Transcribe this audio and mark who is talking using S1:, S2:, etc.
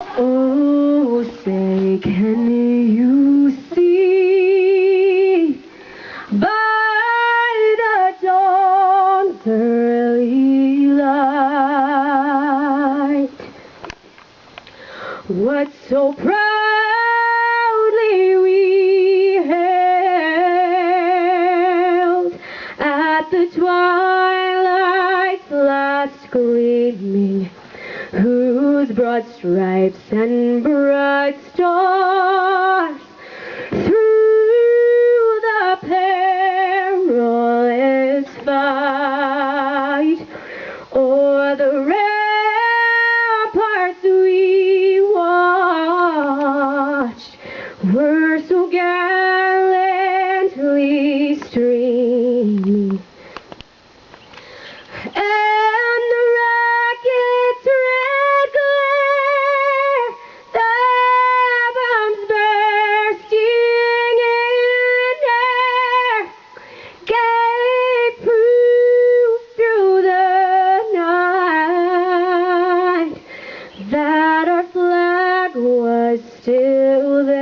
S1: Oh, say, can you see by the dawn's early light what so proudly we hailed at the twilight's last gleaming, whose broad stripes and bright stars through the perilous fight o'er the ramparts we watched were so gallantly streaming. And the rocket's red glare, the bombs bursting in air, gave proof through the night that our flag was still there.